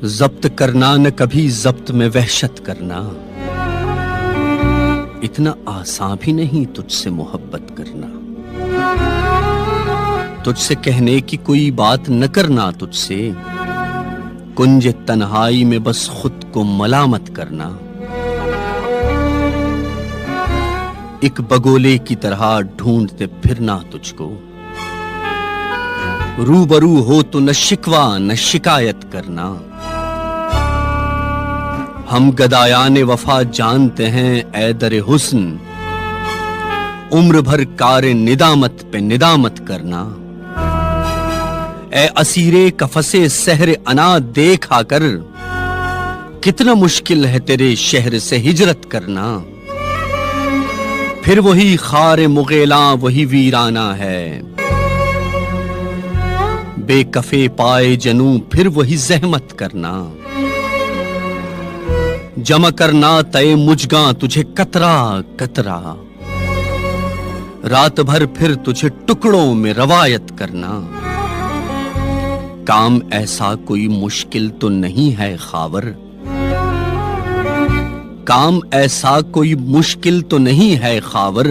जब्त करना न कभी जब्त में वहशत करना, इतना आसान भी नहीं तुझसे मोहब्बत करना। तुझसे कहने की कोई बात न करना, तुझसे कुंज तन्हाई में बस खुद को मलामत करना। एक बगोले की तरह ढूंढते फिरना तुझको, रूबरू हो तो न शिकवा न शिकायत करना। हम गदायाने वफा जानते हैं ऐ दरे हुस्न, उम्र भर कारे निदामत पे निदामत करना। ऐ असीरे कफसे सहरे अना देख आकर, कितना मुश्किल है तेरे शहर से हिजरत करना। फिर वही खारे मुगेला वही वीराना है, बेकफे पाए जनू फिर वही जहमत करना। जमा करना तय मुझगा तुझे कतरा कतरा, रात भर फिर तुझे टुकड़ों में रवायत करना। काम ऐसा कोई मुश्किल तो नहीं है खावर, काम ऐसा कोई मुश्किल तो नहीं है खावर,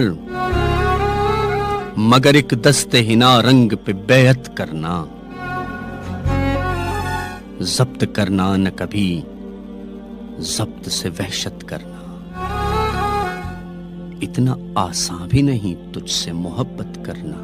मगर एक दस्ते हिना रंग पे बेअत करना। जब्त करना न कभी जब्त से वहशत करना, इतना आसान भी नहीं तुझसे मोहब्बत करना।